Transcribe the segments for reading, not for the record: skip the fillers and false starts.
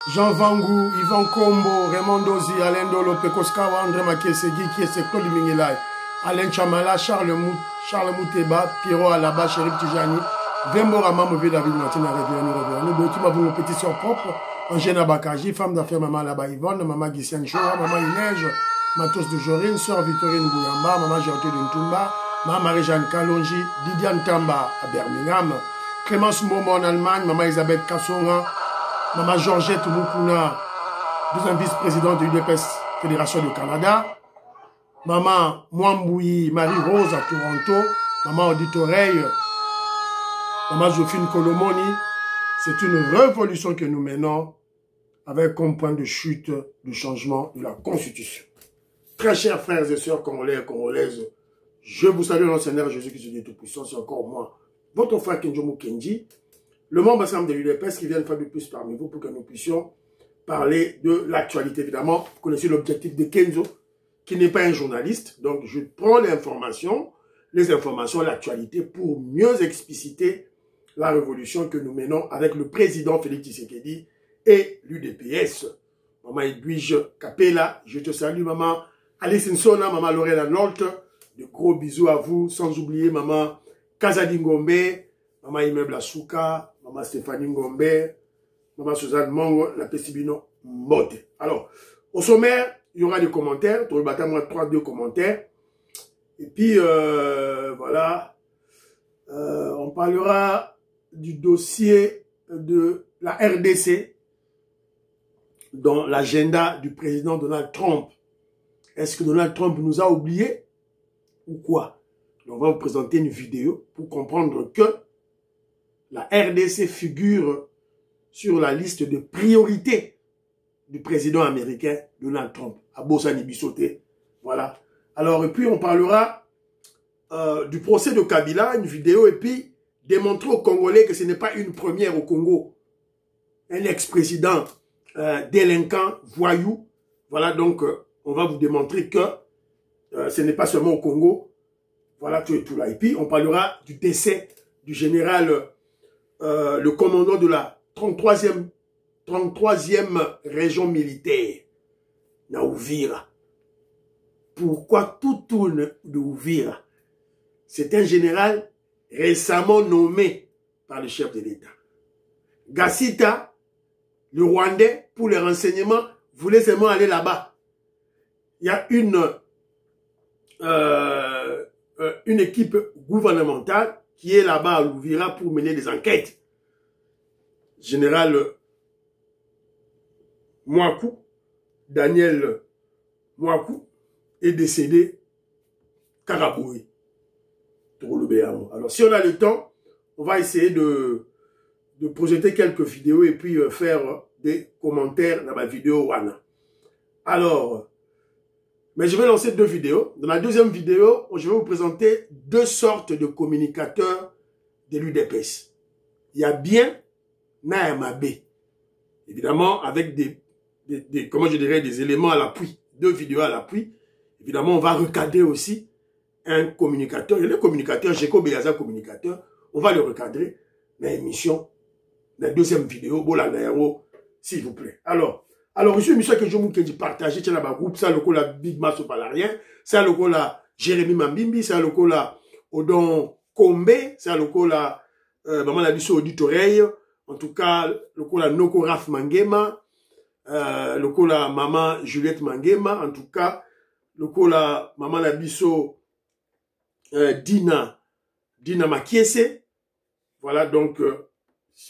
Jean Vangou, Yvan Kombo, Raymond Dozi, Alain Dolo, Pekoskawa, André Makesegi, Kiese Claude Mingilay, Alain Chamala, Charles Mouteba, Pierrot Alaba, Chérif Tijani, Vembora Mamouvé, David Martin, nous deux, mon petit soeur propre, Angène Bakaji, femme d'affaires, maman Alaba Yvonne, maman Gissiane Choua, maman Inège, Matos de Jorine, sœur Victorine Bouyamba, maman Gerté de Ntumba, maman Marie-Jeanne Kalonji, Didiane Tamba à Birmingham, Clémence Momo en Allemagne, maman Elisabeth Kassonga, maman Georgette Moukouna, deuxième vice-présidente de l'UDPS Fédération du Canada, maman Mwamboui Marie-Rose à Toronto, maman Odite Oreille, maman Jophine Colomoni. C'est une révolution que nous menons avec comme point de chute le changement de la Constitution. Très chers frères et sœurs congolais et congolaises, je vous salue dans le Seigneur Jésus-Christ de Tout-Puissant, c'est encore moi, votre frère Kenjomo Kenji, le membre ensemble de l'UDPS qui vient de faire de plus parmi vous pour que nous puissions parler de l'actualité. Évidemment, vous connaissez l'objectif de Kenzo, qui n'est pas un journaliste. Donc, je prends les informations, l'actualité pour mieux expliciter la révolution que nous menons avec le président Félix Tshisekedi et l'UDPS. Maman Edwige Capella, je te salue, maman Alice Nsona, maman Lorena Nolte. De gros bisous à vous, sans oublier maman Kazadi Ngombe, maman Immeuble Asuka, maman Stéphanie Ngombe, maman Suzanne Mongo, la Pestibino Mbote. Alors, au sommaire, il y aura des commentaires. Tout le matin, moi, 3-2 commentaires. Et puis, voilà. On parlera du dossier de la RDC dans l'agenda du président Donald Trump. Est-ce que Donald Trump nous a oubliés ou quoi? On va vous présenter une vidéo pour comprendre que la RDC figure sur la liste de priorités du président américain Donald Trump, à Bossani Bissoté. Voilà. Alors, et puis on parlera du procès de Kabila, une vidéo, et puis démontrer aux Congolais que ce n'est pas une première au Congo. Un ex-président délinquant, voyou. Voilà, donc on va vous démontrer que ce n'est pas seulement au Congo. Voilà, tout et tout là. Et puis on parlera du décès du général, le commandant de la 33e région militaire, na Uvira. Pourquoi tout tourne de Uvira? C'est un général récemment nommé par le chef de l'État. Gassita, le Rwandais, pour les renseignements, voulait seulement aller là-bas. Il y a une équipe gouvernementale qui est là-bas à Uvira pour mener des enquêtes. Général Mouakou, Daniel Mouakou, est décédé Karaboui. Alors, si on a le temps, on va essayer de projeter quelques vidéos et puis faire des commentaires dans ma vidéo Wana. Alors, mais je vais lancer 2 vidéos. Dans la deuxième vidéo, je vais vous présenter 2 sortes de communicateurs de l'UDPS. Il y a bien Naamabe. Évidemment, avec comment je dirais, des éléments à l'appui. 2 vidéos à l'appui. Évidemment, on va recadrer aussi un communicateur. Il y a le communicateur, Jeko Beyaza communicateur. On va le recadrer dans l'émission, dans la deuxième vidéo. Bola Nairo, s'il vous plaît. Alors, je suis monsieur que je vous dis partager dans le groupe, ça le coup la Big Mass au Palarien, ça le coup la Jérémy Mambimbi, ça le coup la Odon Kombe, ça le coup la maman la biso Odite Oreille, en tout cas le coup la Noko Raf Mangema, le coup la maman Juliette Mangema, en tout cas le coup la maman la biso Dina Makiese. Voilà donc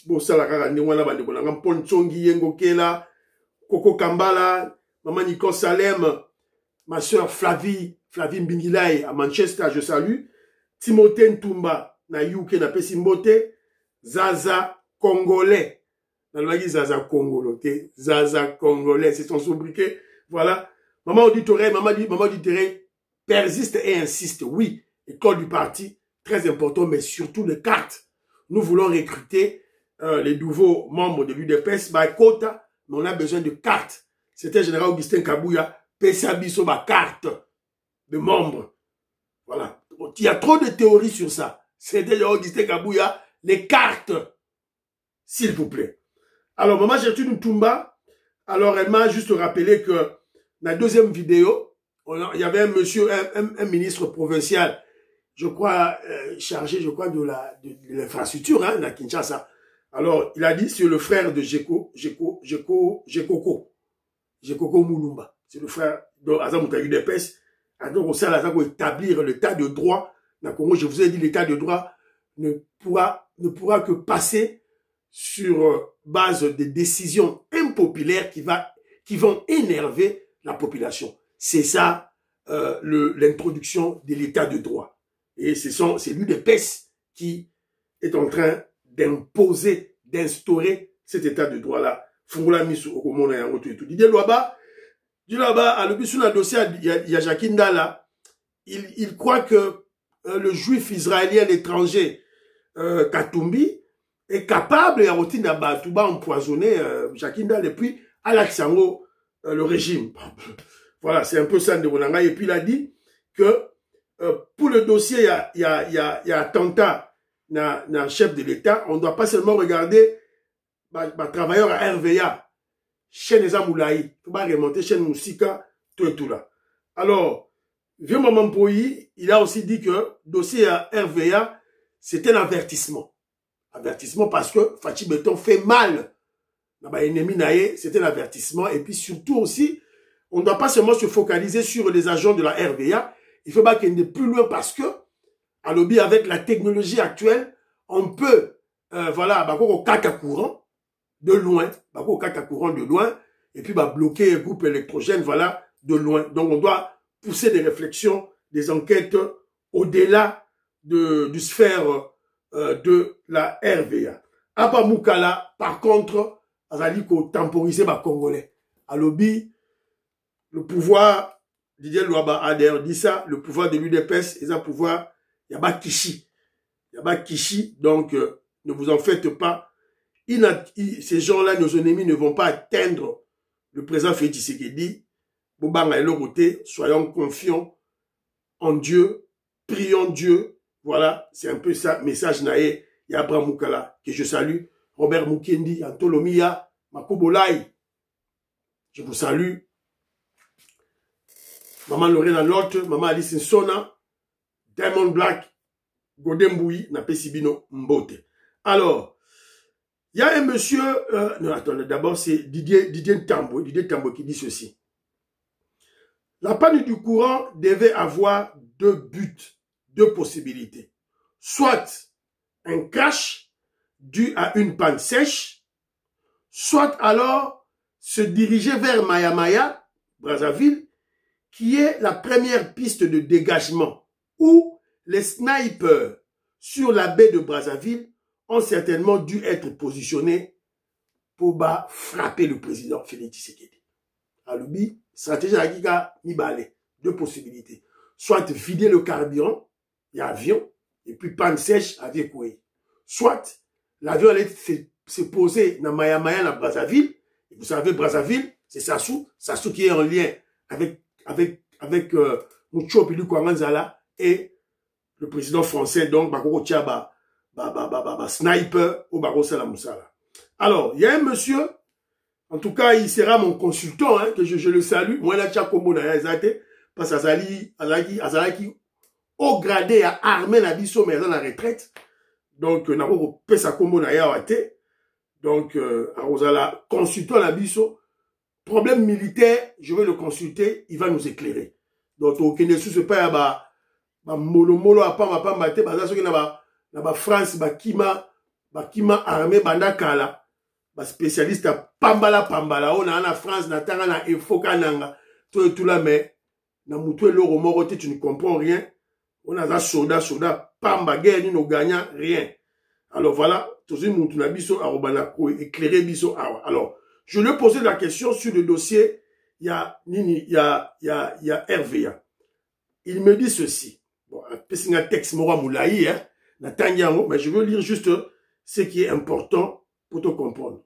bon ça la kaka ndengwana bande kolanga Ponchongi Yengo Kela, Coco Kambala, maman Nicole Salem, ma soeur Flavie Mbingilai à Manchester, je salue. Timothée Ntumba, na UK, na Pesimbote. Zaza Congolais. Na l'ouagi Zaza Congolais, Zaza Congolais, c'est son sobriquet. Voilà. Maman Auditoret, maman Auditoret persiste et insiste. Oui, école du parti, très important, mais surtout les cartes. Nous voulons recruter les nouveaux membres de l'UDPS, by quota. Mais on a besoin de cartes. C'était général Augustin Kabouya, Pessabiso, ma carte de membres. Voilà. Il y a trop de théories sur ça. C'était général Augustin Kabouya, les cartes. S'il vous plaît. Alors, maman Gertrude Ntumba, Alors, elle m'a juste rappelé que dans la deuxième vidéo, il y avait un monsieur, un ministre provincial, je crois, chargé, je crois, de l'infrastructure, hein, à Kinshasa. Alors, il a dit, c'est le frère de Gekoko Mulumba. C'est le frère de Azamouta UDPS. Donc, ça, là, pour établir l'état de droit. Dans le Congo, je vous ai dit, l'état de droit ne pourra que passer sur base de décisions impopulaires qui vont énerver la population. C'est ça, l'introduction de l'état de droit. Et c'est l'UDPS qui est en train d'imposer, d'instaurer cet état de droit-là. Fungula Misu Okomona Yango tout et tout. Didier Luaba, à l'objet d'un dossier, il y a Jacques Ndala, il croit que le juif israélien étranger, Katumbi, est capable, et à Rotina Batouba empoisonné, Jacques Ndala, et puis à l'Aksango, le régime. Voilà, c'est un peu ça de Bolanga. Et puis il a dit que pour le dossier, il y a attentat dans chef de l'État, on ne doit pas seulement regarder travailleur à RVA, chaîne Ezamoulaï, il va remonter chaîne Moussika, tout et tout là. Alors, vieux Maman Poyi, il a aussi dit que dossier à RVA, c'est un avertissement. Avertissement parce que Fachi Beton fait mal. C'est un avertissement. Et puis surtout aussi, on ne doit pas seulement se focaliser sur les agents de la RVA. Il faut pas qu'il y ait plus loin parce que, à l'objet avec la technologie actuelle, on peut, voilà, au caca courant de loin, au caca courant de loin, et puis bloquer un groupe électrogène, voilà, de loin. Donc on doit pousser des réflexions, des enquêtes au-delà du sphère de la RVA. Abba Moukala, par contre, Azali ko temporiser les Congolais. À l'objet, le pouvoir, Didier Luaba a d'ailleurs dit ça, le pouvoir de l'UDPS, et un pouvoir, il y a pas Kishi. Il y a pas Kishi, donc ne vous en faites pas. Ces gens-là, nos ennemis, ne vont pas atteindre le président Félix Tshisekedi. Bobanga et le côté, soyons confiants en Dieu, prions Dieu. Voilà, c'est un peu ça, message naé, Yabra Moukala, que je salue. Robert Mukendi, Antolomia, Makobolai. Je vous salue. Maman Lorena Lotte, Maman Alice Nsona, Diamond Black, Godemboui, Napesibino Mbote. Alors, il y a un monsieur, non, attendez, d'abord c'est Didier Tambo qui dit ceci. La panne du courant devait avoir deux buts, deux possibilités. Soit un crash dû à une panne sèche, soit alors se diriger vers Maya, Brazzaville, qui est la première piste de dégagement, où les snipers sur la baie de Brazzaville ont certainement dû être positionnés pour frapper le président Félix Tshisekedi. Alubi, stratégie à Giga Nibale, deux possibilités. Soit vider le carburant, il y a avion, et puis panne sèche, avion coué. Soit l'avion allait se poser dans Maya, dans Brazzaville. Et vous savez, Brazzaville, c'est Sassou qui est en lien avec Moucho Pilu Kwanganzala et le président français, donc, Bakoko Tchaba, sniper ou Barossa la Moussala. Alors, il y a un monsieur, en tout cas, il sera mon consultant, hein, que je le salue. Moi, là, Tchakombo, parce que au gradé à armée na biso mais dans la retraite. Donc na ko pesa kombo na ya wate. Donc arozala consultant na biso problème militaire, je vais le consulter, il va nous éclairer. Donc au Kenya sous pas ba molo apamba te baza soki na ba France bakima armée banda kala ba spécialiste pambala on a na France na tanga na efoka nanga tout là mais na mutu eloko moko te tu ne comprends rien. On a un soldat, pamba, guerre, ni nous gagnons rien. Alors voilà, tout ce monde a biso à éclairer biso. Alors, je lui ai posé la question sur le dossier, il y a RVA. Il me dit ceci. Bon, c'est un texte Mora Moulaï, hein, mais je veux lire juste ce qui est important pour te comprendre.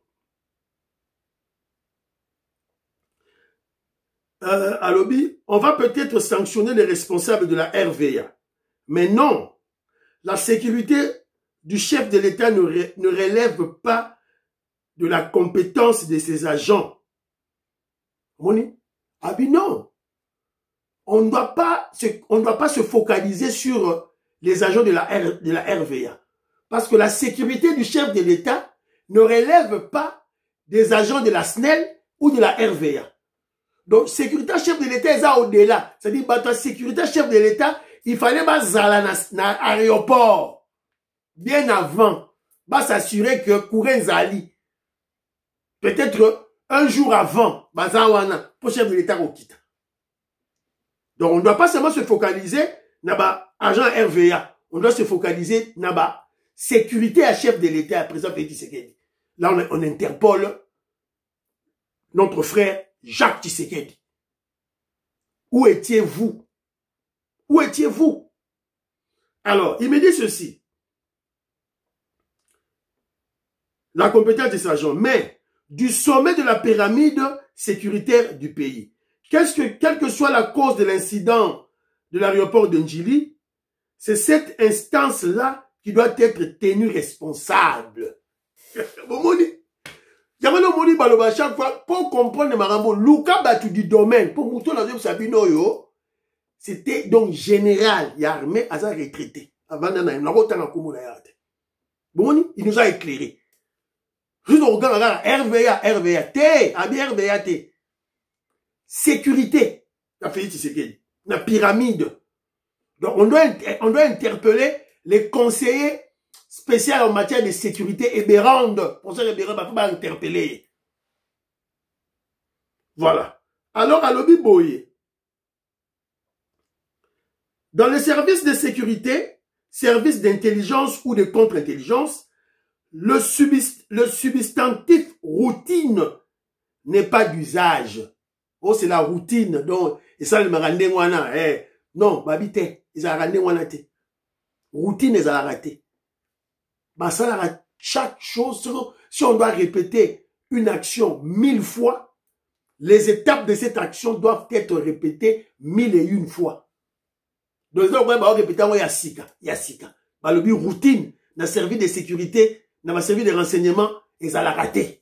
À Lobby, on va peut-être sanctionner les responsables de la RVA. Mais non, la sécurité du chef de l'État ne relève pas de la compétence de ses agents. Moni, ah bien non. On ne doit pas se focaliser sur les agents de la RVA. Parce que la sécurité du chef de l'État ne relève pas des agents de la SNEL ou de la RVA. Donc, sécurité chef de l'État est au-delà. C'est-à-dire, la sécurité chef de l'État, il fallait zala na aéroport. Bien avant, s'assurer que Kouren Zali, peut-être un jour avant, bazawana, pour chef de l'État au quitte. Donc, on ne doit pas seulement se focaliser naba agent RVA. On doit se focaliser naba sécurité à chef de l'État, à président Félix Tshisekedi. Là, on interpole notre frère Jacques Tshisekedi. Où étiez-vous? Où étiez-vous? Alors, il me dit ceci. La compétence des agents, mais du sommet de la pyramide sécuritaire du pays. Quelle que soit la cause de l'incident de l'aéroport de Njili, c'est cette instance-là qui doit être tenue responsable. Chaque fois, pour comprendre Marambo, Luka Batu du domaine, pour Mouton Sabino yo, c'était donc général, il y a armé, à sa retraité. Avant il nous a éclairé. Juste au regard, RVA, T, RVA, T. Sécurité, la Félix Tshisekedi, la pyramide. Donc, on doit interpeller les conseillers spéciaux en matière de sécurité et Bérande. Pour ça, les Bérande, on va interpeller. Voilà. Alors, à Lobi Boye, dans les services de sécurité, services d'intelligence ou de contre-intelligence, le substantif routine n'est pas d'usage. Oh, c'est la routine. Donc, et ça, le marandé wana, non, babité, ils ont randé wana te. Routine, ils ont raté. Bah, ça, chaque chose, si on doit répéter une action 1000 fois, les étapes de cette action doivent être répétées 1001 fois. Donc, on va répéter, yasika. Bah, le but routine, dans le service de sécurité, dans le service de renseignement, ils ont raté.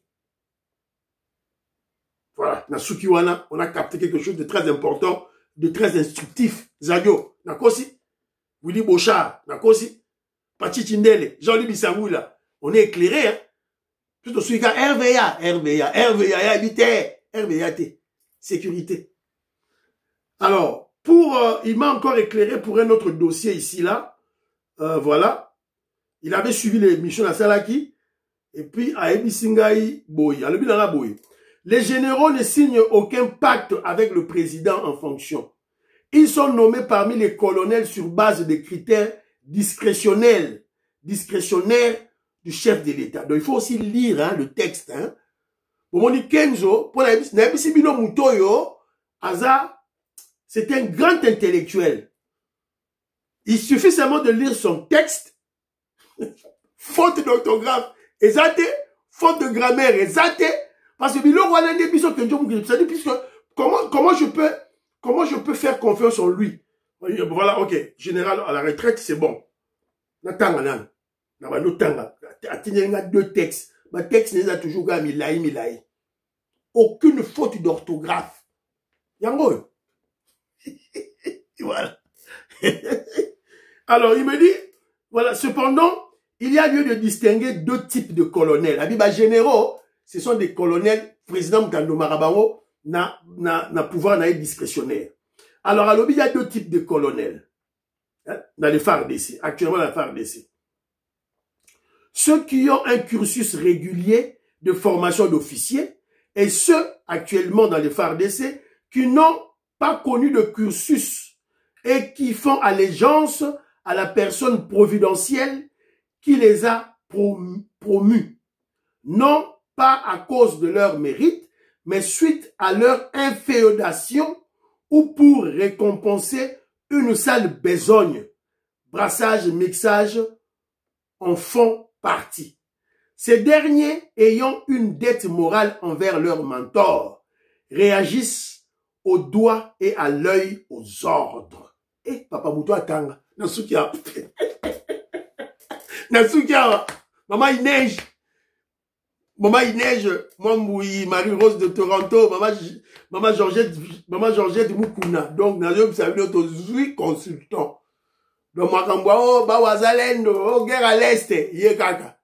Voilà, na Sukiwana, on a capté quelque chose de très important, de très instructif. Zagyo, nakosi, Willy Bochard, nakosi, Pachi Chindele, Jean-Louis Bissamoula, on est éclairé, hein. Tout au suite, RVA, sécurité. Alors, il m'a encore éclairé pour un autre dossier ici, là, voilà, il avait suivi les missions à Salaki, et puis à Ebisingaï Boy, à l'Ebinala Boy. Les généraux ne signent aucun pacte avec le président en fonction. Ils sont nommés parmi les colonels sur base de critères discrétionnaires du chef de l'État. Donc il faut aussi lire hein, le texte. Hein. Kenzo, c'est un grand intellectuel. Il suffit seulement de lire son texte. Faute d'orthographe, exacté. Faute de grammaire, exacté. Parce que puisque comment je peux faire confiance en lui? Voilà, ok. Général à la retraite, c'est bon. Deux textes. Ma texte n'est pas toujours milaï. Aucune faute d'orthographe. Yango. Voilà. Alors, il me dit, voilà, cependant, il y a lieu de distinguer deux types de colonels. Abiba généraux, ce sont des colonels, président Mkando Marabango, n'a pouvoir n'a discrétionnaire. Alors, à l'objet, il y a deux types de colonels. Hein, dans les FARDC, actuellement dans les FARDC. Ceux qui ont un cursus régulier de formation d'officiers et ceux actuellement dans les FARDC qui n'ont pas connu de cursus et qui font allégeance à la personne providentielle qui les a promus. Non pas à cause de leur mérite, mais suite à leur inféodation ou pour récompenser une sale besogne. Brassage, mixage en font partie. Ces derniers, ayant une dette morale envers leur mentor, réagissent au doigt et à l'œil aux ordres. Eh, Papa Mouto Atanga, Nasukia. Nasukia, maman il neige. Maman Ineige, moi Mouy, Marie-Rose de Toronto, maman Georgette Moukouna. Donc, nous avons salué notre 8 consultants. Donc, Makamba, oh, Bawazalendo, oh, guerre à l'Est, yé kaka.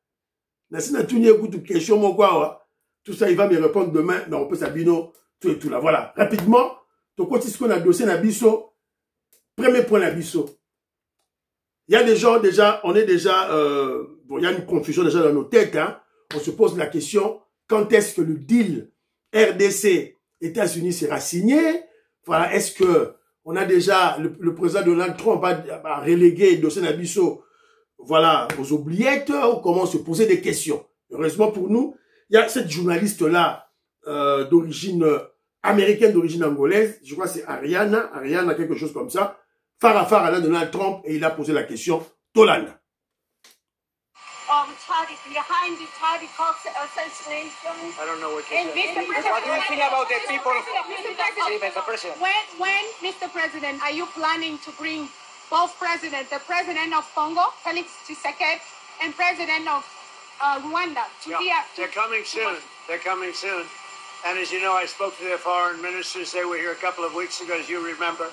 Si on a tout une question, mon quoi, tout ça, il va me répondre demain, mais on peut s'habiller, tout et tout là. Voilà. Rapidement, donc, quand on a dossier Nabiso, premier point Nabiso. Il y a des gens déjà, on est déjà, bon, il y a une confusion déjà dans nos têtes, hein. On se pose la question, quand est-ce que le deal RDC États-Unis sera signé? Voilà, est-ce que on a déjà, le président Donald Trump a relégué le dossier Nabiso, voilà, aux oubliettes, on commence à se poser des questions. Heureusement pour nous, il y a cette journaliste-là, d'origine américaine, d'origine angolaise, je crois que c'est Ariana, quelque chose comme ça, Farafar à Donald Trump, et il a posé la question, Tolanda. Behind the Charlie Cox assassination. I don't know what you said. What do you think about the people? Mr. President, when, Mr. President, are you planning to bring both presidents, the president of Congo, Felix Tshisekedi, and president of Rwanda? They're coming soon. They're coming soon. And as you know, I spoke to their foreign ministers. They were here a couple of weeks ago, as you remember.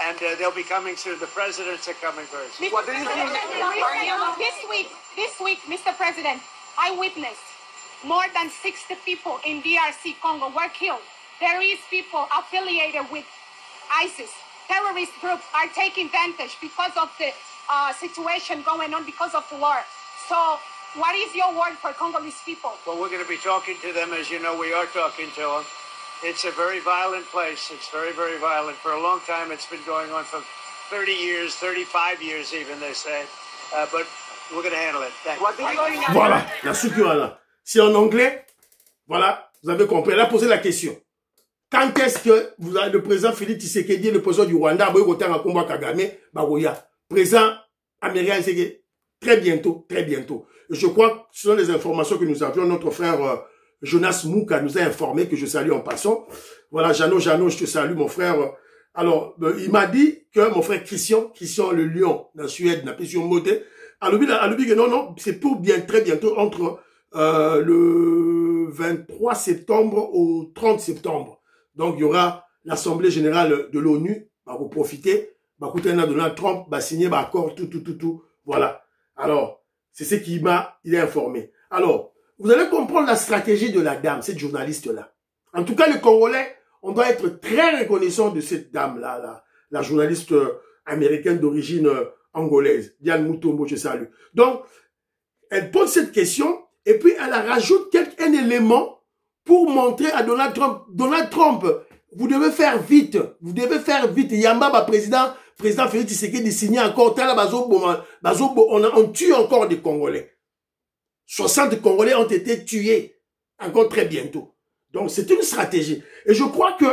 And they'll be coming soon. The presidents are coming first. What do you think? This week, Mr. President, I witnessed more than 60 people in DRC Congo were killed. There is people affiliated with ISIS. Terrorist groups are taking advantage because of the situation going on because of the war. So what is your word for Congolese people? Well, we're going to be talking to them. As you know, we are talking to them. It's a very violent place. It's very, very violent. For a long time, it's been going on for 30 years, 35 years even, they say. But we're going to handle it. Voilà, la structure là. C'est en anglais. Voilà, vous avez compris. Elle a posé la question. Quand est-ce que vous avez le président Félix Tshisekedi, le président du Rwanda, président américain, très bientôt, très bientôt. Je crois que ce sont les informations que nous avions. Notre frère Jonas Mouka nous a informé, que je salue en passant. Voilà, Jano, je te salue, mon frère. Alors, il m'a dit que mon frère Christian le lion, dans la Suède, n'a pas sur moté. Alors, que non, c'est pour très bientôt, entre le 23 septembre au 30 septembre. Donc, il y aura l'Assemblée générale de l'ONU, pour profiter, Donald Trump va signer l'accord, tout. Voilà. Alors, c'est ce qu'il m'a informé. Alors, vous allez comprendre la stratégie de la dame, cette journaliste-là. En tout cas, les Congolais, on doit être très reconnaissant de cette dame-là, la journaliste américaine d'origine angolaise, Diane Mutombo, je salue. Donc, elle pose cette question, et puis elle rajoute un élément pour montrer à Donald Trump, vous devez faire vite. Yamba, président Félix Tshisekedi, de signer encore, on tue encore des Congolais. 60 Congolais ont été tués, encore très bientôt. Donc, c'est une stratégie. Et je crois que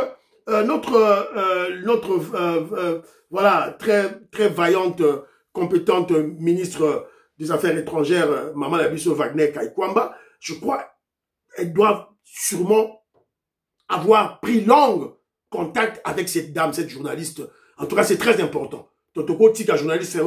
voilà, très vaillante, compétente ministre des Affaires étrangères, Maman Labiso Wagner Kaikwamba, je crois elle doit sûrement avoir pris long contact avec cette dame, cette journaliste. En tout cas, c'est très important. Totoko Tika, journaliste, c'est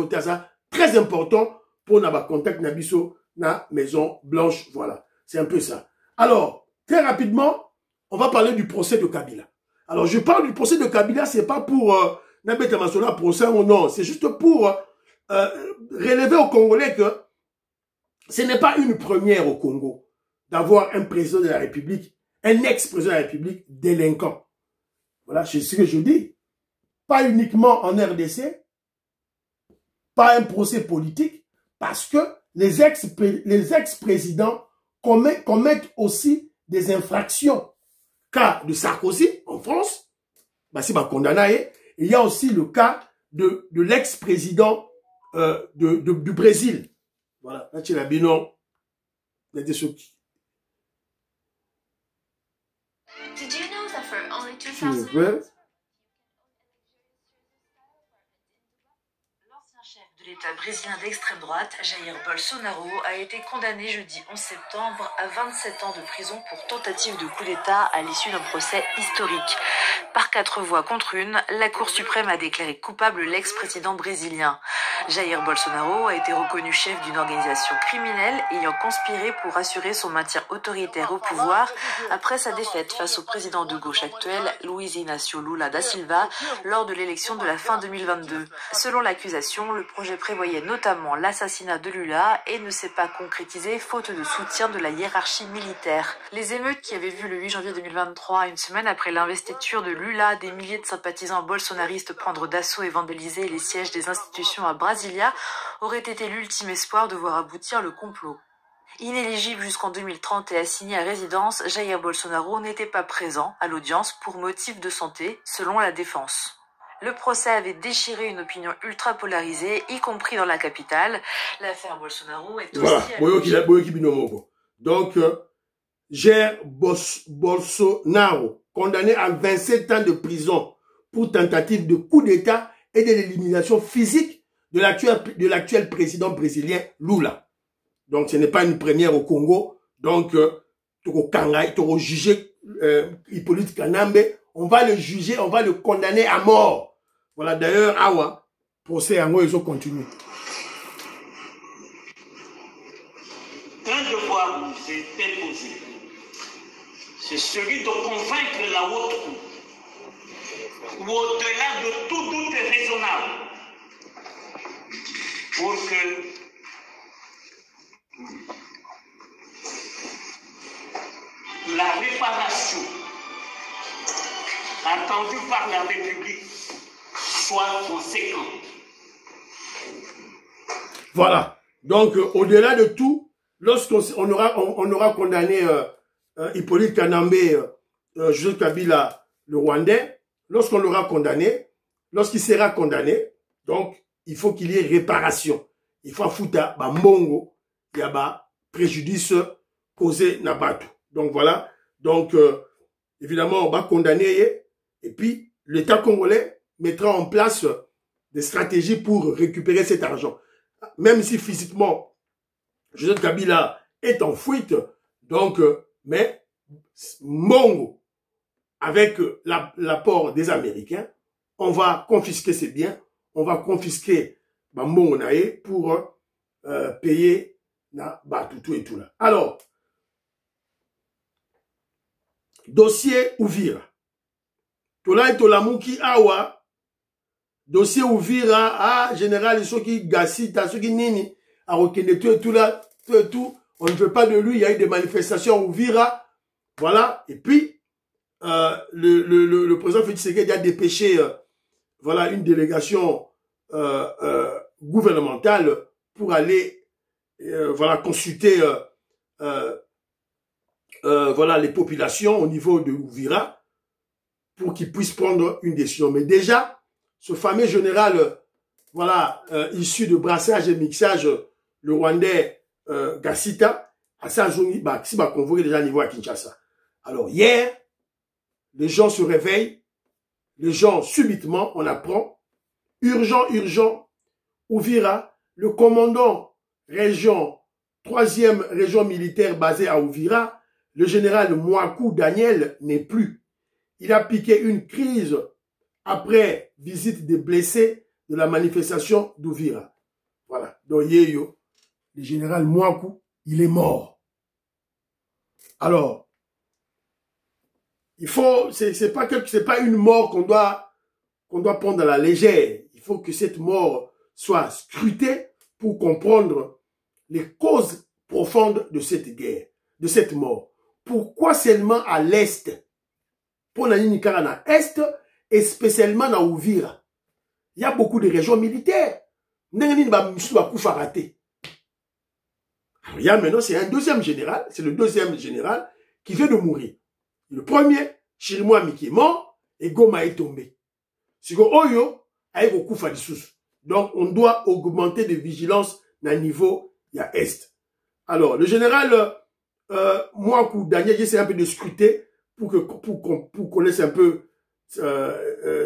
très important pour n'avoir contact Nabiso na Maison Blanche. Voilà, c'est un peu ça. Alors, très rapidement, on va parler du procès de Kabila. Alors, je parle du procès de Kabila, c'est pas pour Nabeta Masola procès ou non, c'est juste pour relever aux Congolais que ce n'est pas une première au Congo d'avoir un président de la République, un ex-président de la République délinquant. Voilà, c'est ce que je dis. Pas uniquement en RDC, pas un procès politique, parce que les ex-présidents commettent aussi des infractions. Cas de Sarkozy, en France, c'est condamné. Il y a aussi le cas de l'ex-président du Brésil. Voilà, là tu l'as bien non. Did you know that for only 2000 l'ancien chef De l'État brésilien d'extrême droite, Jair Bolsonaro a été condamné jeudi 11 septembre à 27 ans de prison pour tentative de coup d'État à l'issue d'un procès historique. Par 4 voix contre 1, la Cour suprême a déclaré coupable l'ex-président brésilien. Jair Bolsonaro a été reconnu chef d'une organisation criminelle ayant conspiré pour assurer son maintien autoritaire au pouvoir après sa défaite face au président de gauche actuel, Luiz Inácio Lula da Silva, lors de l'élection de la fin 2022. Selon l'accusation, le projet prévoyait notamment l'assassinat de Lula et ne s'est pas concrétisé faute de soutien de la hiérarchie militaire. Les émeutes qui avaient vu le 8 janvier 2023, une semaine après l'investiture de Lula, des milliers de sympathisants bolsonaristes prendre d'assaut et vandaliser les sièges des institutions à Brasilia, auraient été l'ultime espoir de voir aboutir le complot. Inéligible jusqu'en 2030 et assigné à résidence, Jair Bolsonaro n'était pas présent à l'audience pour motif de santé, selon la défense. Le procès avait déchiré une opinion ultra polarisée, y compris dans la capitale. L'affaire Bolsonaro est aussi... Voilà, donc, Jair Bolsonaro, condamné à 27 ans de prison pour tentative de coup d'État et de l'élimination physique de l'actuel président brésilien Lula. Donc, ce n'est pas une première au Congo. Donc, tu juger Hippolyte Kanambe, on va le juger, on va le condamner à mort. Voilà, d'ailleurs, Awa, procès en gros, ils ont continué. Un devoir nous est imposé, c'est celui de convaincre la haute cour, ou au-delà de tout doute raisonnable, pour que la réparation attendue par la République soit conséquente. Voilà. Donc, au-delà de tout, lorsqu'on aura condamné Hippolyte Kanambe, Joseph Kabila, le Rwandais, lorsqu'on l'aura condamné, lorsqu'il sera condamné, donc, il faut qu'il y ait réparation. Il faut foutre un mbongo, il y a un préjudice causé Nabato. Donc, voilà. Donc, évidemment, on va condamner et puis l'État congolais mettra en place des stratégies pour récupérer cet argent. Même si physiquement, Joseph Kabila est en fuite, donc, mais Mongo, avec l'apport des Américains, on va confisquer ses biens, on va confisquer Mongo Nae pour payer tout et tout là. Alors, dossier Uvira. Tola et Tolamuki Awa, dossier Uvira, général, ceux qui Gassita, ceux qui Nini, à Rokende, tout là, tout, on ne veut pas de lui, il y a eu des manifestations Uvira, voilà, et puis, le président Félix Tshisekedi a dépêché, voilà, une délégation gouvernementale pour aller, voilà, consulter, voilà, les populations au niveau de Uvira, pour qu'ils puissent prendre une décision. Mais déjà, ce fameux général, voilà, issu de brassage et mixage, le Rwandais Gassita, à Saint-Jongi, qui m'a convoqué déjà au niveau à Kinshasa. Alors hier, les gens se réveillent, les gens subitement, on apprend, urgent, Uvira, le commandant région, 3e région militaire basée à Uvira, le général Mouakou Daniel n'est plus. Il a piqué une crise après visite des blessés de la manifestation d'Uvira. Voilà. Donc, Yeyo, le général Mouakou, il est mort. Alors, il faut, c'est pas une mort qu'on doit prendre à la légère. Il faut que cette mort soit scrutée pour comprendre les causes profondes de cette guerre, de cette mort. Pourquoi seulement à l'Est? Pour la ligne à l'Est et spécialement à Uvira. Il y a beaucoup de régions militaires. Alors, il y a maintenant, c'est un deuxième général, c'est le deuxième général qui vient de mourir. Le premier, Chirimwa Miki est mort et Goma est tombé. C'est que Oyo a eu beaucoup de sous. Donc, on doit augmenter de vigilance dans le niveau, il y a Est. Alors, le général Mouakou Daniel, j'essaie un peu de scruter pour qu'on connaisse un peu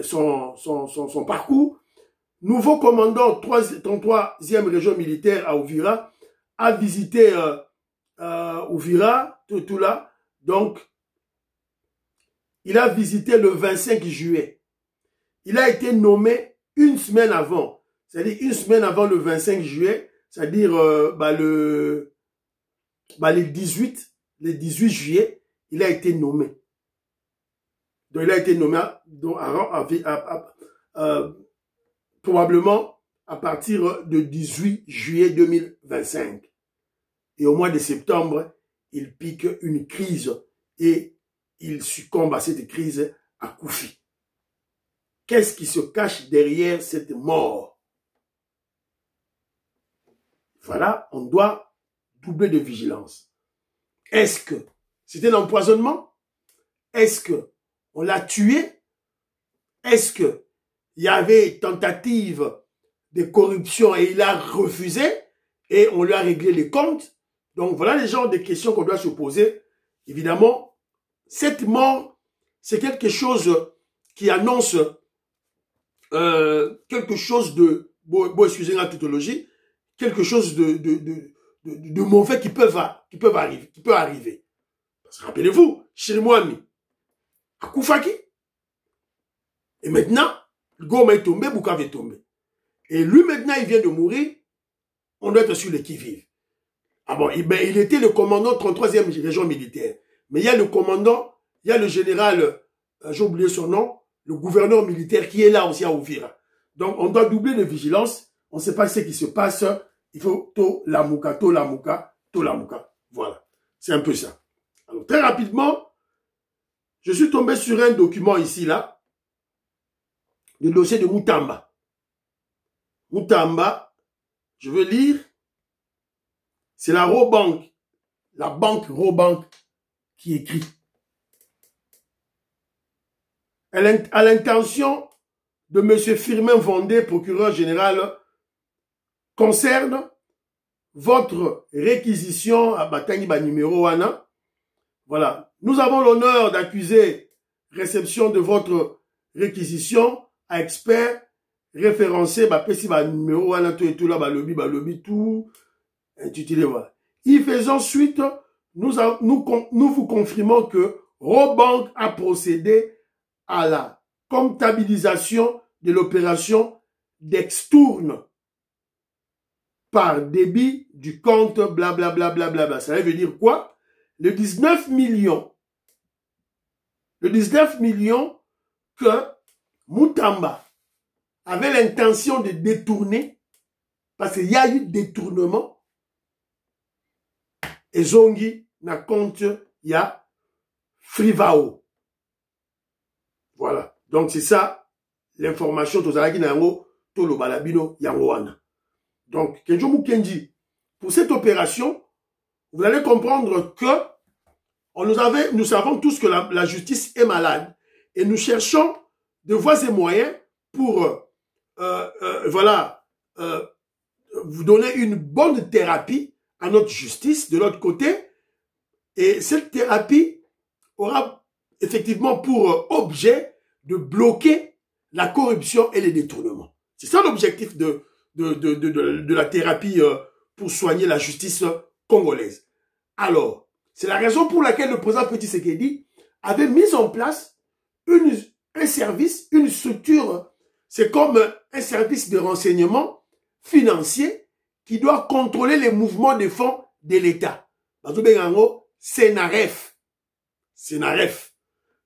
son parcours. nouveau commandant 33e région militaire à Uvira, a visité Uvira, tout là. Donc, il a visité le 25 juillet. Il a été nommé une semaine avant. C'est-à-dire une semaine avant le 25 juillet. C'est-à-dire le 18 juillet, il a été nommé. Donc, il a été nommé probablement à partir de 18 juillet 2025. Et au mois de septembre, il pique une crise et il succombe à cette crise à Koufi. Qu'est-ce qui se cache derrière cette mort? Voilà, on doit doubler de vigilance. Est-ce que c'était un empoisonnement? Est-ce que on l'a tué? Est-ce que il y avait tentative de corruption et il a refusé et on lui a réglé les comptes? Donc voilà les genres de questions qu'on doit se poser. Évidemment, cette mort, c'est quelque chose qui annonce quelque chose de, excusez la tautologie, quelque chose de mauvais qui peut arriver. Parce que rappelez-vous, Chirimwami, à Koufaki, et maintenant, Goma est tombé, Bukavu est tombé. Et lui maintenant, il vient de mourir, on doit être sur le qui-vive. Ah bon, il était le commandant 33e région militaire. Mais il y a le commandant, il y a le général, j'ai oublié son nom, le gouverneur militaire qui est là aussi à Uvira. Donc, on doit doubler de vigilance. On ne sait pas ce qui se passe. Il faut to lamuka. Voilà. C'est un peu ça. Alors, très rapidement, je suis tombé sur un document ici, là, le dossier de Moutamba. Moutamba, je veux lire, c'est la Robank, la banque Robank qui écrit. À l'intention de M. Firmin Vendée, procureur général, concerne votre réquisition à Batangiba numéro 1. Voilà. Nous avons l'honneur d'accuser réception de votre réquisition à expert référencé Pesi numéro 1 tout là lobby tout intitulé voilà. Y faisant suite, nous vous confirmons que Robank a procédé à la comptabilisation de l'opération d'extourne par débit du compte blablabla. Ça veut dire quoi? Le 19 millions que Moutamba avait l'intention de détourner, parce qu'il y a eu détournement, et Zongi na compte, il y a Frivao. Voilà. Donc c'est ça l'information tozalaki na yango to lo balabino yango wana. Donc Kenjo Mukendi, pour cette opération, vous allez comprendre que nous savons tous que la justice est malade et nous cherchons de voies et moyens pour vous donner une bonne thérapie à notre justice de l'autre côté, et cette thérapie aura effectivement pour objet de bloquer la corruption et les détournements. C'est ça l'objectif de la thérapie pour soigner la justice congolaise. Alors, c'est la raison pour laquelle le président Petit Sekedi avait mis en place un service, une structure, c'est comme un service de renseignement financier qui doit contrôler les mouvements de fonds de l'État. Sénaref.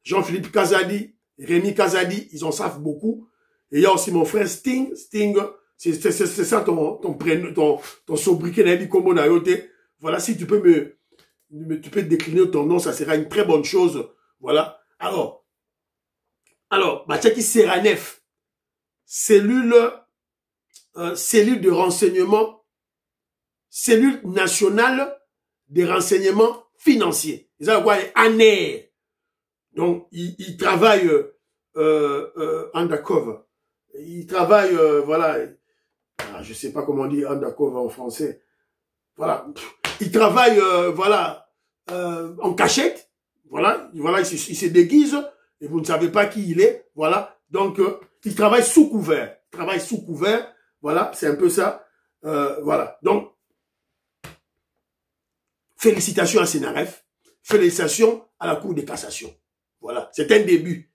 Jean-Philippe Kazadi, Rémi Kazadi, ils en savent beaucoup. Et il y a aussi mon frère Sting, c'est ça ton prénom, ton sobriquet Nabi Kombo Nayote. Voilà, si tu peux tu peux décliner ton nom, ça sera une très bonne chose. Voilà. Alors, Bachaki Seranef, cellule de renseignement, cellule nationale des renseignements financiers. Ils ont quoi? ANER. Donc, ils travaillent undercover. Ils travaillent, voilà. Je sais pas comment on dit undercover en français. Voilà. Ils travaillent, en cachette. Voilà. Voilà, il se déguise et vous ne savez pas qui il est. Voilà. Donc, ils travaillent sous couvert. travaille sous couvert. Voilà, c'est un peu ça. Voilà. Donc, félicitations à Senaref. Félicitations à la Cour de cassation. Voilà, c'est un début.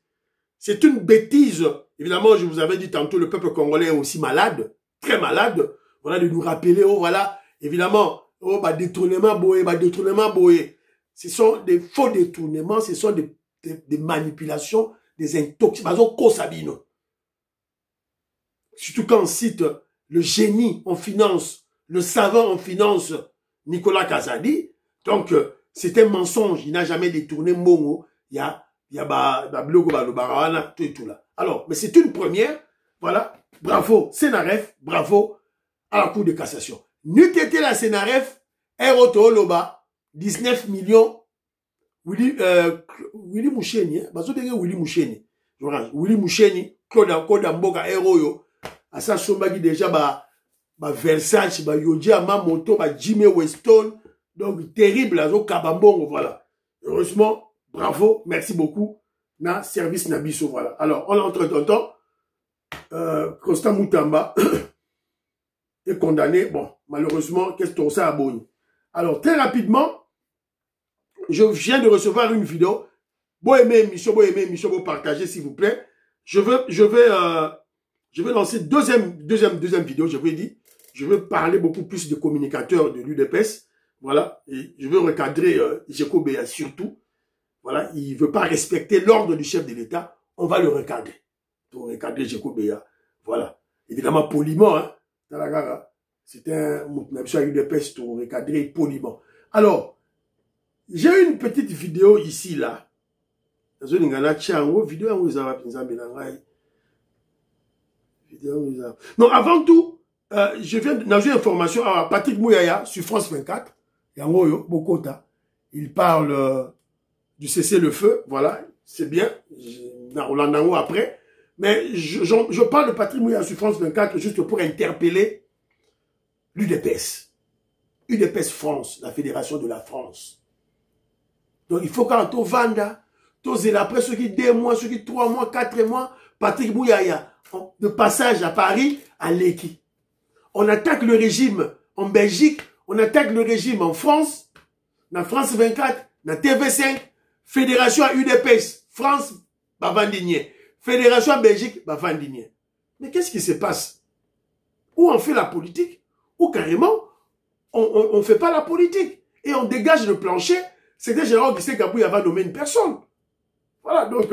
C'est une bêtise. Évidemment, je vous avais dit tantôt, le peuple congolais est aussi malade, très malade. Voilà, de nous rappeler, oh voilà, évidemment, oh, bah, détournement boé. Ce sont des faux détournements, ce sont des manipulations, des intoxications, Kosabino. Surtout quand on cite le génie en finance, le savant en finance, Nicolas Kazadi. Donc, c'est un mensonge. Il n'a jamais détourné Mongo. Il y a tout et tout là. Alors, mais c'est une première. Voilà. Bravo, Senaref. Bravo à la Cour de cassation. N'eût été la Senaref, Eroto Loba, 19 millions. Willy Moucheni, Willy Moucheni. Willy Moucheni, Koda Mboka, Eroyo. À ça, Sombagi déjà, Versace, Yoji Amamoto, Jimmy Weston. Donc, terrible, là, Kabambongo, voilà. Heureusement, bravo, merci beaucoup. Na service Nabiso, voilà. Alors, on entre dans le temps. Constant Moutamba est condamné. Bon, malheureusement, qu'est-ce que ça a abonné? Alors, très rapidement, je viens de recevoir une vidéo. Bon aimer, Micho, bon partager, s'il vous plaît. Je vais lancer deuxième vidéo, je vous ai dit. Je vais parler beaucoup plus de communicateurs de l'UDPS. Voilà. Et je veux recadrer Djeko Béa surtout. Voilà. Il ne veut pas respecter l'ordre du chef de l'État. On va le recadrer. Pour recadrer Djeko Béa. Voilà. Évidemment, poliment, hein. C'est un monsieur à l'UDPS pour recadrer poliment. Alors, j'ai une petite vidéo ici, là. Non, avant tout, je viens de une information à Patrick Mouyaya sur France 24. Yangoyo, Bokota. Il parle du cessez-le-feu. Voilà, c'est bien. On l'en a après. Mais je parle de Patrick Mouyaya sur France 24 juste pour interpeller l'UDPS. UDPS France, la Fédération de la France. Donc il faut quand on vanda, après ceux qui 2 mois, ceux qui 3 mois, 4 mois, Patrick Mouyaya, de passage à Paris, à Leki. On attaque le régime en Belgique, on attaque le régime en France, dans France 24, dans TV5, Fédération à UDPS, France, Bavandinier. Fédération à Belgique, Bavandinier. Mais qu'est-ce qui se passe? Ou on fait la politique, ou carrément, on ne fait pas la politique. Et on dégage le plancher. C'était Gérard Augustin Kabouya va nommer une personne. Voilà, donc,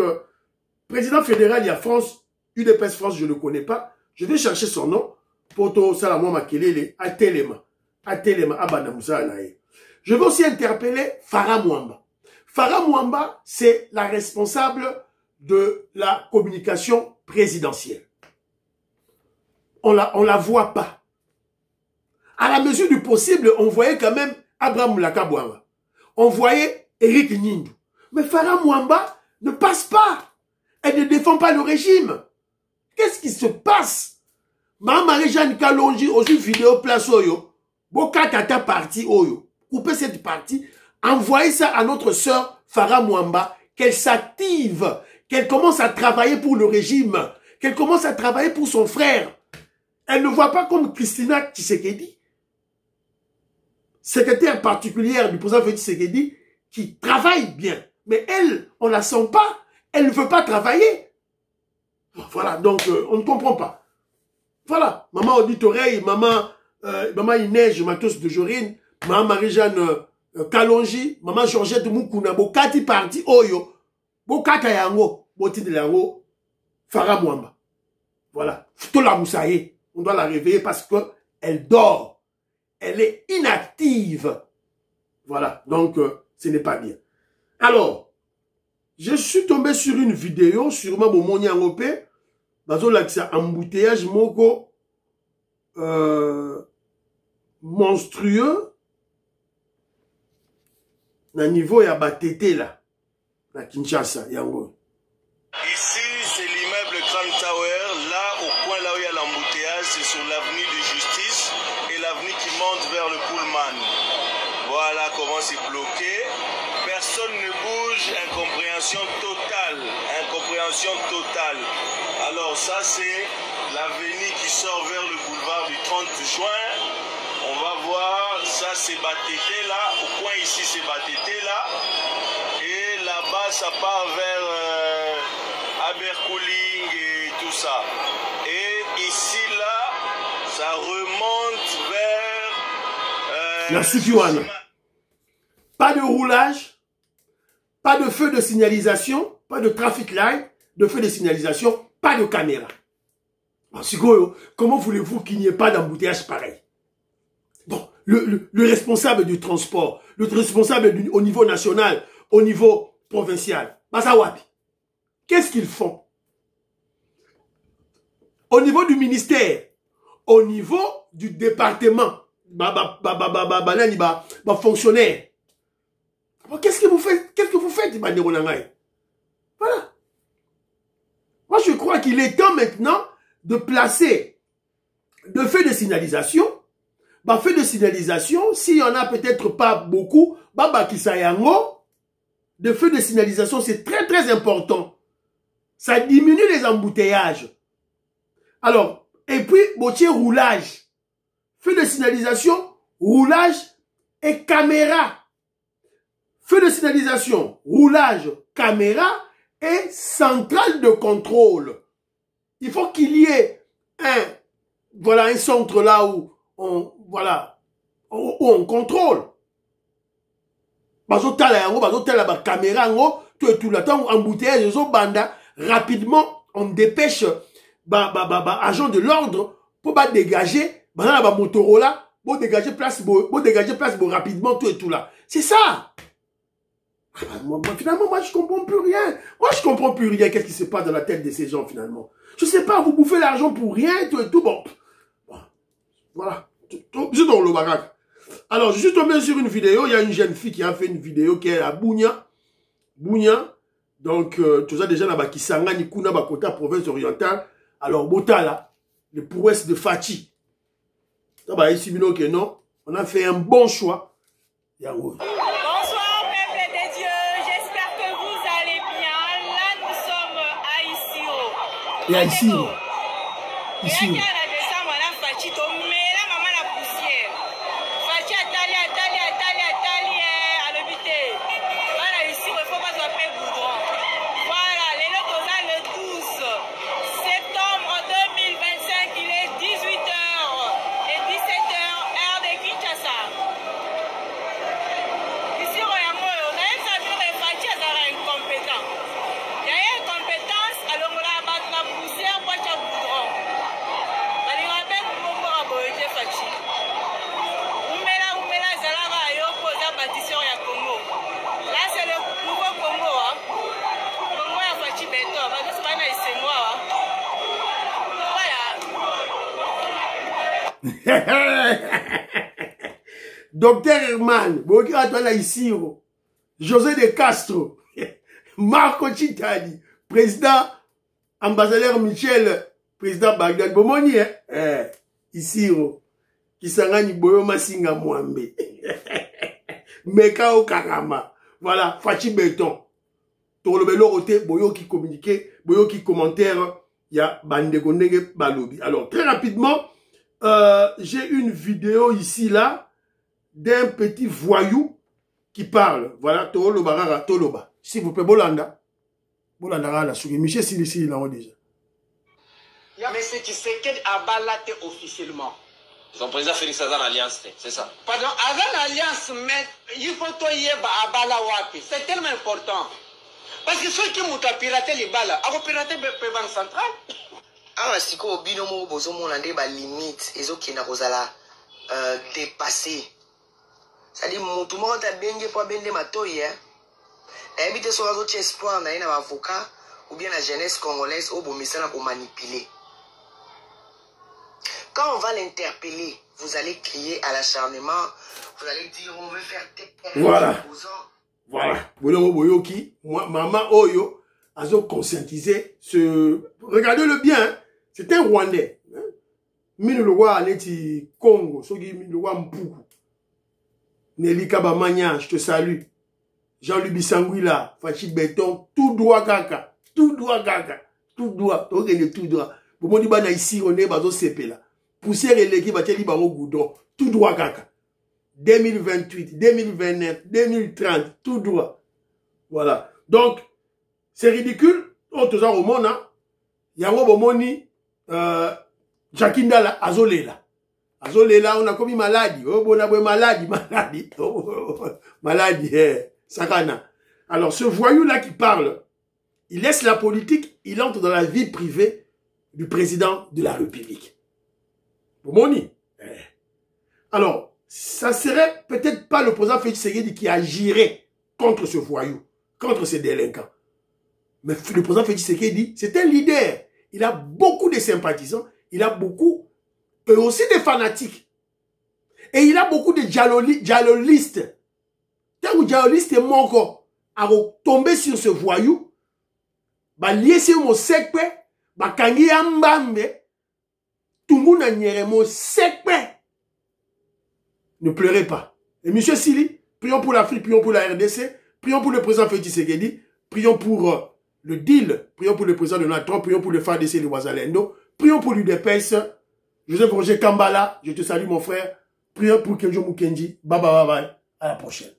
président fédéral, il y a France, UDPS France, je ne le connais pas. Je vais chercher son nom. Poto Salamou Makelele, Atelema. Atelema, Abanamusa Anaye. Je vais aussi interpeller Farah Mwamba. Farah Mwamba, c'est la responsable de la communication présidentielle. On la voit pas. À la mesure du possible, on voyait quand même Abraham Lakabouanga. On voyait Eric Nindou. Mais Farah Mwamba ne passe pas. Elle ne défend pas le régime. Qu'est-ce qui se passe? Marie-Jeanne Kalonji, aussi vidéo place Oyo. Boka Tata parti Oyo. Coupez cette partie. Envoyez ça à notre sœur Farah Mwamba. Qu'elle s'active. Qu'elle commence à travailler pour le régime. Qu'elle commence à travailler pour son frère. Elle ne voit pas comme Christina Tshisekedi, secrétaire particulière du président Félix Tshisekedi, qui travaille bien. Mais elle, on ne la sent pas. Elle ne veut pas travailler. Voilà, donc on ne comprend pas. Voilà, maman Audit Oreille, maman Inès Matos de Jorine, maman Marie-Jeanne Kalonji, maman Georgette Moukouna, Bokati Parti Oyo, Bokata Yango, Boti de Yango, Farah Mwamba. Voilà, Tola Moussaïe, on doit la réveiller parce qu'elle dort. Elle est inactive. Voilà, donc ce n'est pas bien. Alors, je suis tombé sur une vidéo, sûrement mon Moniangopé, dans un embouteillage moko monstrueux, na niveau ya batete là, na Kinshasa, yango. Ici, c'est l'immeuble Grand Tower, là, au coin là où il y a l'embouteillage, c'est sur l'avenue de Justice et l'avenue qui monte vers le Pullman. Voilà comment c'est bloqué. Personne ne bouge, incompréhension totale. Incompréhension totale. Alors ça, c'est l'avenue qui sort vers le boulevard du 30 juin. On va voir, ça c'est Batété là, au coin ici c'est Batété là. Et là-bas ça part vers Abercooling et tout ça. Et ici là, ça remonte vers... la Sikiwana. Pas de roulage, pas de feu de signalisation, pas de traffic light, de feu de signalisation, pas de caméra. Comment voulez-vous qu'il n'y ait pas d'embouteillage pareil? Bon, le responsable du transport, le responsable au niveau national, au niveau provincial, Basawapi, qu'est-ce qu'ils font? Au niveau du ministère, au niveau du département, fonctionnaire, qu'est-ce que vous faites? Qu'est-ce que vous faites, voilà. Moi, je crois qu'il est temps maintenant de placer de feux de signalisation. Feu de signalisation, s'il n'y en a peut-être pas beaucoup, de feux de signalisation, c'est très très important. Ça diminue les embouteillages. Alors, et puis, botier roulage. Feu de signalisation, roulage et caméra. Feu de signalisation, roulage, caméra et centrale de contrôle. Il faut qu'il y ait un centre là où on contrôle. Rapidement, on dépêche agent de l'ordre pour dégager Motorola, pour dégager place rapidement, tout là. C'est ça. Finalement, moi, je comprends plus rien. Moi, je comprends plus rien. Qu'est-ce qui se passe dans la tête de ces gens, finalement? Je sais pas, vous bouffez l'argent pour rien, tout. Bon. Voilà. Je dans le baraque. Alors, je suis tombé sur une vidéo. Il y a une jeune fille qui a fait une vidéo qui est à Bounia. Donc, tout ça déjà là-bas, qui s'engage, Nikuna, Bakota, province orientale. Alors, Botala, le prouesse de Fachi. Ici, non, on a fait un bon choix. Bonsoir, peuple de Dieu. J'espère que vous allez bien. Là, nous sommes à Isiro. Et à Isiro. Isiro. Docteur Herman, José de Castro, Marco Chitali, président, ambassadeur Michel, président Bagdad Bomoni, Isiro, Kisangani Boyo Masinga Mwambe, Mekao Karama, voilà, Fachi Béton, Tolobelo Rote, Boyo qui communiquait, Boyo qui commentaire, il y a Bandegondege Balobi. Alors, très rapidement, j'ai une vidéo ici, là, d'un petit voyou qui parle. Voilà, Tolo Barara, Toloba. S'il vous plaît, Bolanda. Bolanda, là, Michel Silissi, là, déjà. Mais c'est Tshisekedi a balaté officiellement. Son président Félix Azan Alliance, c'est ça. Pardon, Azan Alliance, mais il faut que tu y c'est tellement important. Parce que ceux qui m'ont piraté les balles, ont piraté le banque centrale. Ah, si vous avez des limites, ils ont dépassé. C'est-à-dire que tout le monde a bien pour bien matoyer. Habiter sur un autre espoir, on a un avocat ou bien la jeunesse congolaise au bon message pour manipuler. Quand on va l'interpeller, vous allez crier à l'acharnement, vous allez dire on veut faire taire. Voilà. Voilà. Maman Oyo a conscientisé ce. Regardez-le bien, hein? C'est un Rwandais. Mine le roi Aleti Congo, Sogi le roi Mpuku. Nelly Kabamania, je te salue. Jean-Louis Bissanguila, Fachi Béton, tout droit gaga. Tout droit gaga. Tout droit. Tout droit. bomoni bana ici on est bazo sepela. Poussière eleki bateli bango goudron, tout droit kaka. 2028, 2029, 2030, tout droit. Voilà. Donc, c'est ridicule. On te au monde, hein. Yango bomoni, Jakindala, Azolela. Azolela, on a commis maladie. Oh, bon, on a maladie, maladie. Maladie, sakana. Alors, ce voyou-là qui parle, il laisse la politique, il entre dans la vie privée du président de la République. Bomoni. Alors, ça serait peut-être pas le président Félix Tshisekedi qui agirait contre ce voyou, contre ces délinquants. Mais le président Félix Tshisekedi, c'est un leader. Il a beaucoup de sympathisants, il a beaucoup, et aussi des fanatiques. Et il a beaucoup de dialolistes. Tant que dialoliste est mort, à tomber sur ce voyou, bah lié sur mon sekpe, bah kangi ambambe, tout le monde a niéré mon sekpe. Ne pleurez pas. Et monsieur Sili, prions pour l'Afrique, prions pour la RDC, prions pour le président Félix Tshisekedi, prions pour le deal, prions pour le président Donald Trump, prions pour le FARDC et le Ouazalendo, prions pour l'UDPS, Joseph Roger Kambala, je te salue mon frère, prions pour Kenjo Mukendi, bye bye bye bye, à la prochaine.